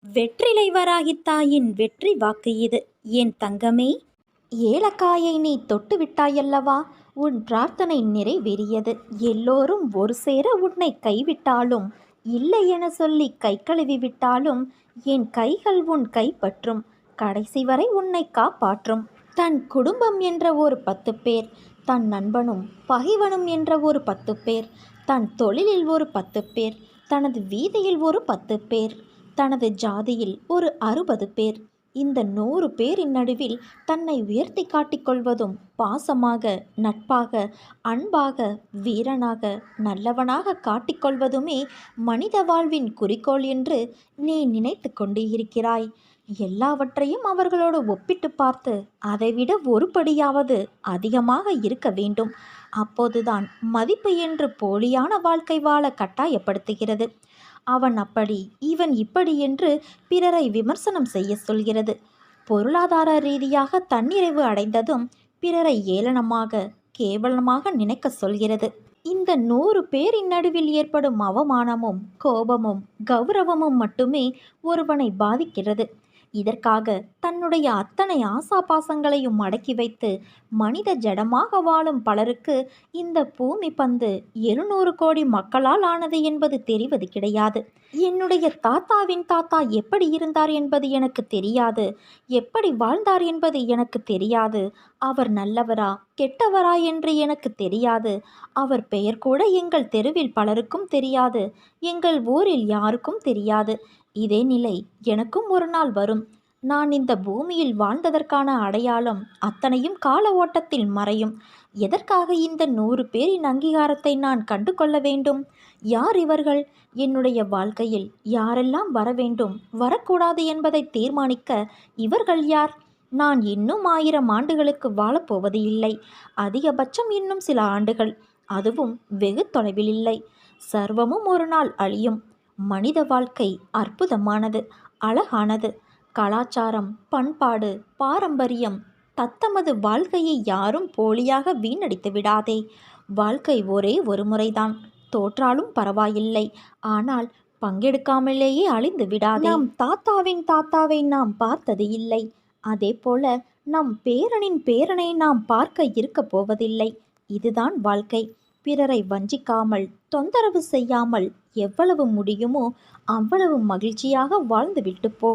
வெற்றிலை வராகித் தாயின் வெற்றி வாக்கு இது. என் தங்கமே, ஏலக்காயை நீ தொட்டு விட்டாயல்லவா, உன் பிரார்த்தனை நிறைவேறியது. எல்லோரும் ஒரு சேர உன்னை கைவிட்டாலும், இல்லை என சொல்லி கை கழுவி விட்டாலும், என் கைகள் உன் கைப்பற்றும், கடைசி வரை உன்னை காப்பாற்றும். தன் குடும்பம் என்ற ஒரு 10 பேர், தன் நண்பனும் பகைவனும் என்ற ஒரு 10 பேர், தன் தொழிலில் ஒரு 10 பேர், தனது வீதியில் ஒரு 10 பேர், தனது ஜாதியில் ஒரு 60 பேர், இந்த 100 பேரின் நடுவில் தன்னை உயர்த்தி காட்டிக்கொள்வதும், பாசமாக, நட்பாக, அன்பாக, வீரனாக, நல்லவனாக காட்டிக்கொள்வதுமே மனித வாழ்வின் குறிக்கோள் என்று நீ நினைத்து கொண்டு இருக்கிறாய். எல்லாவற்றையும் அவர்களோடு ஒப்பிட்டு பார்த்து அதைவிட ஒரு படியாவது அதிகமாக இருக்க வேண்டும். அப்போதுதான் மதிப்பு என்று போலியான வாழ்க்கை வாழ கட்டாயப்படுத்துகிறது. அவன் அப்படி, இவன் இப்படி என்று பிறரை விமர்சனம் செய்ய சொல்கிறது. பொருளாதார ரீதியாக தன்னிறைவு அடைந்ததும் பிறரை ஏளனமாக, கேவலமாக நினைக்க சொல்கிறது. இந்த 100 பேரின் நடுவில் ஏற்படும் அவமானமும், கோபமும், கௌரவமும் மட்டுமே ஒருவனை பாதிக்கிறது. இதற்காக தன்னுடைய அத்தனை ஆசாபாசங்களையும் அடக்கி வைத்து மனித ஜடமாக வாழும் பலருக்கு இந்த பூமி பந்து 700 கோடி மக்களால் ஆனது என்பது தெரிவது கிடையாது. என்னுடைய தாத்தாவின் தாத்தா எப்படி இருந்தார் என்பது எனக்கு தெரியாது, எப்படி வாழ்ந்தார் என்பது எனக்கு தெரியாது, அவர் நல்லவரா கெட்டவரா என்று எனக்கு தெரியாது, அவர் பெயர் கூட எங்கள் தெருவில் பலருக்கும் தெரியாது, எங்கள் ஊரில் யாருக்கும் தெரியாது. இதே நிலை எனக்கும் ஒரு நாள் வரும். நான் இந்த பூமியில் வாழ்ந்ததற்கான அடையாளம் அத்தனையும் கால ஓட்டத்தில் மறையும். எதற்காக இந்த 100 பேரின் அங்கீகாரத்தை நான் கண்டு கொள்ள வேண்டும்? யார் இவர்கள்? என்னுடைய வாழ்க்கையில் யாரெல்லாம் வர வேண்டும், வரக்கூடாது என்பதை தீர்மானிக்க இவர்கள் யார்? நான் இன்னும் 1000 ஆண்டுகளுக்கு வாழப்போவது இல்லை. அதிகபட்சம் இன்னும் சில ஆண்டுகள், அதுவும் வெகு தொலைவில் இல்லை. சர்வமும் ஒரு நாள் அழியும். மனித வாழ்க்கை அற்புதமானது, அழகானது. கலாச்சாரம், பண்பாடு, பாரம்பரியம், தத்தமது வாழ்க்கையை யாரும் போலியாக வீணடித்து விடாதே. வாழ்க்கை ஒரே ஒரு முறைதான். தோற்றாலும் பரவாயில்லை, ஆனால் பங்கெடுக்காமலேயே அழிந்து விடாதே. நம் தாத்தாவின் தாத்தாவை நாம் பார்த்தது இல்லை, அதே போல நம் பேரனின் பேரனை நாம் பார்க்க இருக்க போவதில்லை. இதுதான் வாழ்க்கை. பிறரை வஞ்சிக்காமல், தொந்தரவு செய்யாமல் எவ்வளவு முடியுமோ அவ்வளவு மகிழ்ச்சியாக வாழ்ந்துவிட்டு போ.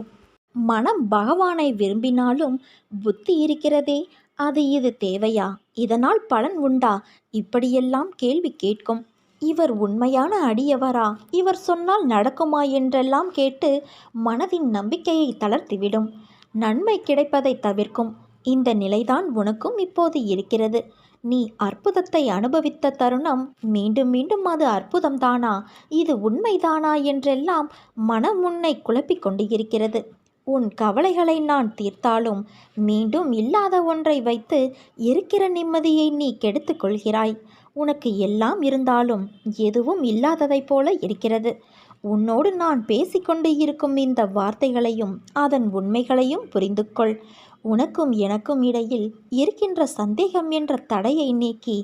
மனம் பகவானை விரும்பினாலும் புத்தி இருக்கிறதே, அது இது தேவையா, இதனால் பலன் உண்டா, இப்படியெல்லாம் கேள்வி கேட்கும். இவர் உண்மையான அடியவரா, இவர் சொன்னால் நடக்குமா என்றெல்லாம் கேட்டு மனதின் நம்பிக்கையை தளர்த்திவிடும். நன்மை கிடைப்பதை தவிர்க்கும். இந்த நிலைதான் உனக்கும் இப்போது இருக்கிறது. நீ அற்புதத்தை அனுபவித்த தருணம் மீண்டும் மீண்டும் அது அற்புதம்தானா, இது உண்மைதானா என்றெல்லாம் மனம் உன்னை குழப்பிக் கொண்டு இருக்கிறது. உன் கவலைகளை நான் தீர்த்தாலும் மீண்டும் இல்லாத ஒன்றை வைத்து இருக்கிற நிம்மதியை நீ கெடுத்து கொள்கிறாய். உனக்கு எல்லாம் இருந்தாலும் எதுவும் இல்லாததைப் போல இருக்கிறது. உன்னோடு நான் பேசிக்கொண்டு இருக்கும் இந்த வார்த்தைகளையும் அதன் உண்மைகளையும் புரிந்து கொள். உனக்கும் எனக்கும் இடையில் இருக்கின்ற சந்தேகம் என்ற தடையை நீக்கி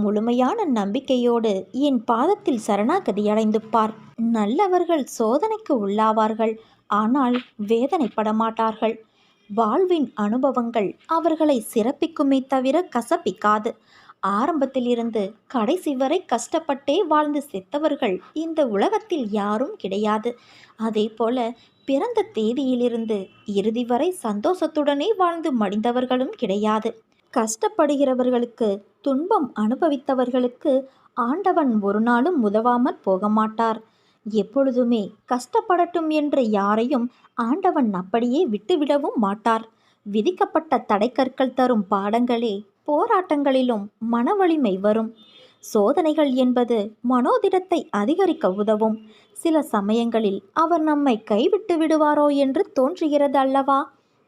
முழுமையான நம்பிக்கையோடு என் பாதத்தில் சரணாகதி அடைந்து பார். நல்லவர்கள் சோதனைக்கு உள்ளாவார்கள், ஆனால் வேதனைப்பட மாட்டார்கள். வாழ்வின் அனுபவங்கள் அவர்களை சிறப்பிக்குமே தவிர கசப்பிக்காது. ஆரம்பத்திலிருந்து கடைசி வரை கஷ்டப்பட்டே வாழ்ந்து செத்தவர்கள் இந்த உலகத்தில் யாரும் கிடையாது. அதே போல பிறந்த தேதியிலிருந்து இறுதி வரை சந்தோஷத்துடனே வாழ்ந்து மடிந்தவர்களும் கிடையாது. கஷ்டப்படுகிறவர்களுக்கு, துன்பம் அனுபவித்தவர்களுக்கு ஆண்டவன் ஒரு நாளும் உதவாமற் போக மாட்டார். எப்பொழுதுமே கஷ்டப்படட்டும் என்று யாரையும் ஆண்டவன் அப்படியே விட்டுவிடவும் மாட்டார். விதிக்கப்பட்ட தடைக்கற்கள் தரும் பாடங்களே போராட்டங்களிலும் மன வலிமை வரும். சோதனைகள் என்பது மனோதிடத்தை அதிகரிக்க உதவும். சில சமயங்களில் அவர் நம்மை கைவிட்டு விடுவாரோ என்று தோன்றுகிறது அல்லவா?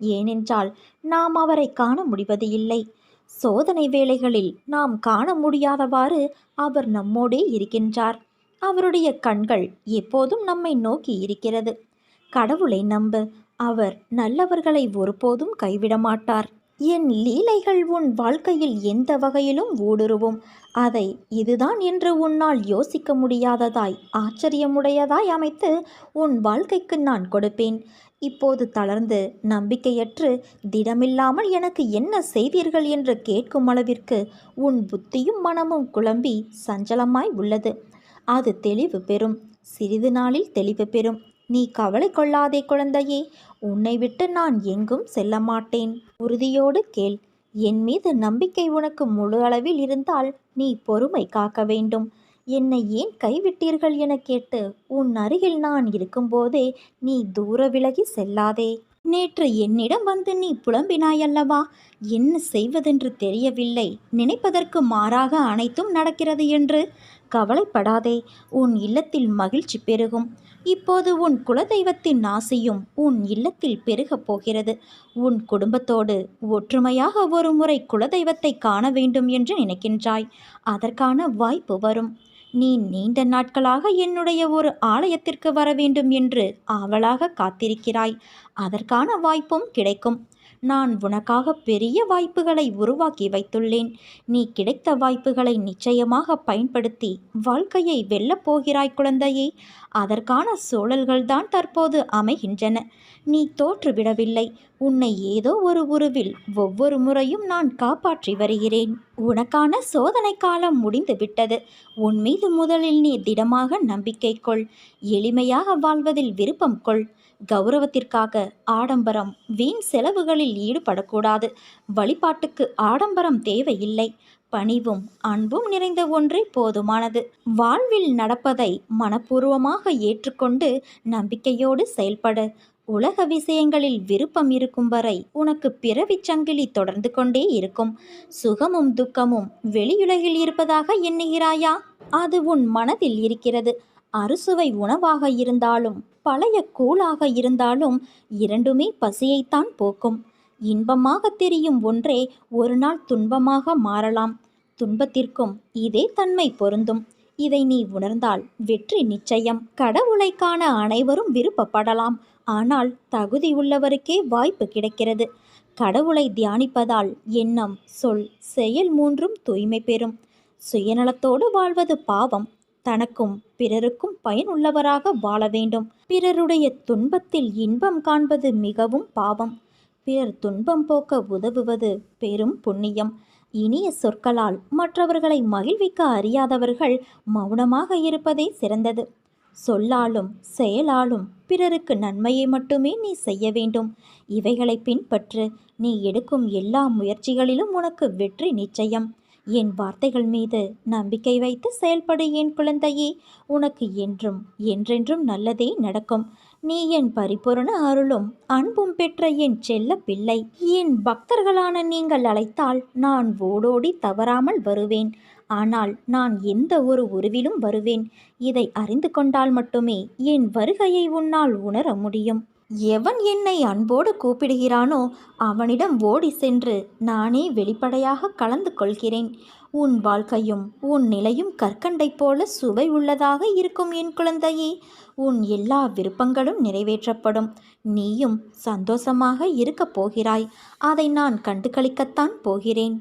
ஏனென்றால் நாம் அவரை காண முடிவது இல்லை. சோதனை வேளைகளில் நாம் காண முடியாதவாறு அவர் நம்மோடே இருக்கின்றார். அவருடைய கண்கள் எப்போதும் நம்மை நோக்கி இருக்கிறது. கடவுளை நம்பு, அவர் நல்லவர்களை ஒருபோதும் கைவிட மாட்டார். என் லீலைகள் உன் வாழ்க்கையில் எந்த வகையிலும் ஊடுருவும். அதை இதுதான் என்று உன்னால் யோசிக்க முடியாததாய் ஆச்சரியமுடையதாய் அமைத்து உன் வாழ்க்கைக்கு நான் கொடுப்பேன். இப்போது தளர்ந்து நம்பிக்கையற்று திடமில்லாமல் எனக்கு என்ன செய்வீர்கள் என்று கேட்கும் அளவிற்கு உன் புத்தியும் மனமும் குழம்பி சஞ்சலமாய் உள்ளது. அது தெளிவு பெறும். சிறிது நாளில் தெளிவு பெறும். நீ கவலை கொள்ளாதே குழந்தையே. உன்னை விட்டு நான் எங்கும் செல்ல மாட்டேன். உறுதியோடு கேள். என் மீது நம்பிக்கை உனக்கு முழு அளவில் இருந்தால் நீ பொறுமை காக்க வேண்டும். என்னை ஏன் கைவிட்டீர்கள் என கேட்டு உன் அருகில் நான் இருக்கும்போதே நீ தூர விலகி செல்லாதே. நேற்று என்னிடம் வந்து நீ புலம்பினாயல்லவா, என்ன செய்வதென்று தெரியவில்லை, நினைப்பதற்கு மாறாக அனைத்தும் நடக்கிறது என்று. கவலைப்படாதே, உன் இல்லத்தில் மகிழ்ச்சி பெருகும். இப்போது உன் குலதெய்வத்தின் ஆசையும் உன் இல்லத்தில் பெருகப் போகிறது. உன் குடும்பத்தோடு ஒற்றுமையாக ஒரு முறை குலதெய்வத்தை காண வேண்டும் என்று நினைக்கின்றாய். அதற்கான வாய்ப்பு வரும். நீ நீண்ட நாட்களாக என்னுடைய ஒரு ஆலயத்திற்கு வர வேண்டும் என்று ஆவலாக காத்திருக்கிறாய். அதற்கான வாய்ப்பும் கிடைக்கும். நான் உனக்காக பெரிய வாய்ப்புகளை உருவாக்கி வைத்துள்ளேன். நீ கிடைத்த வாய்ப்புகளை நிச்சயமாக பயன்படுத்தி வாழ்க்கையை வெல்லப் போகிறாய் குழந்தையே. அதற்கான சூழல்கள்தான் தற்போது அமைகின்றன. நீ தோற்றுவிடவில்லை. உன்னை ஏதோ ஒரு உருவில் ஒவ்வொரு முறையும் நான் காப்பாற்றி வருகிறேன். உனக்கான சோதனை காலம் முடிந்து விட்டது. உன் மீது முதலில் நீ திடமாக நம்பிக்கை கொள். எளிமையாக வாழ்வதில் விருப்பம் கொள். கௌரவத்திற்காக ஆடம்பரம், வீண் செலவுகளில் ஈடுபடக்கூடாது. வழிபாட்டுக்கு ஆடம்பரம் தேவையில்லை. பணிவும் அன்பும் நிறைந்த ஒன்றே போதுமானது. வாழ்வில் நடப்பதை மனப்பூர்வமாக ஏற்றுக்கொண்டு நம்பிக்கையோடு செயல்படு. உலக விஷயங்களில் விருப்பம் இருக்கும் வரை உனக்கு பிறவிச் சங்கிலி தொடர்ந்து கொண்டே இருக்கும். சுகமும் துக்கமும் வெளியுலகில் இருப்பதாக எண்ணுகிறாயா? அது உன் மனதில் இருக்கிறது. அறுசுவை உணவாக இருந்தாலும் பழைய கூழாக இருந்தாலும் இரண்டுமே பசியைத்தான் போக்கும். இன்பமாக தெரியும் ஒன்றே ஒரு நாள் துன்பமாக மாறலாம். துன்பத்திற்கும் இதே தன்மை பொருந்தும். இதை நீ உணர்ந்தால் வெற்றி நிச்சயம். கடவுளை காண அனைவரும் விருப்பப்படலாம். ஆனால் தகுதி உள்ளவருக்கே வாய்ப்பு கிடைக்கிறது. கடவுளை தியானிப்பதால் எண்ணம், சொல், செயல் மூன்றும் தூய்மை பெறும். சுயநலத்தோடு வாழ்வது பாவம். தனக்கும் பிறருக்கும் பயனுள்ளவராக வாழ வேண்டும். பிறருடைய துன்பத்தில் இன்பம் காண்பது மிகவும் பாவம். பிறர் துன்பம் போக்க உதவுவது பெரும் புண்ணியம். இனிய சொற்களால் மற்றவர்களை மகிழ்விக்க அறியாதவர்கள் மௌனமாக இருப்பதே சிறந்தது. சொல்லாலும் செயலாலும் பிறருக்கு நன்மையை மட்டுமே நீ செய்ய வேண்டும். இவைகளை பின்பற்று. நீ எடுக்கும் எல்லா முயற்சிகளிலும் உனக்கு வெற்றி நிச்சயம். என் வார்த்தைகள் மீது நம்பிக்கை வைத்து செயல்படு என் குழந்தையே. உனக்கு என்றும் என்றென்றும் நல்லதே நடக்கும். நீ என் பரிபூரண அருளும் அன்பும் பெற்ற என் செல்ல பிள்ளை. என் பக்தர்களான நீங்கள் அழைத்தால் நான் ஓடோடி தவறாமல் வருவேன். ஆனால் நான் எந்த ஒரு உருவிலும் வருவேன். இதை அறிந்து கொண்டால் மட்டுமே என் வருகையை உன்னால் உணர முடியும். எவன் என்னை அன்போடு கூப்பிடுகிறானோ அவனிடம் ஓடி சென்று நானே வெளிப்படையாக கலந்து கொள்கிறேன். உன் வாழ்க்கையும் உன் நிலையும் கற்கண்டை போல சுவை உள்ளதாக இருக்கும் என் குழந்தையே. உன் எல்லா விருப்பங்களும் நிறைவேற்றப்படும். நீயும் சந்தோஷமாக இருக்கப் போகிறாய். அதை நான் கண்டு களிக்கத்தான் போகிறேன்.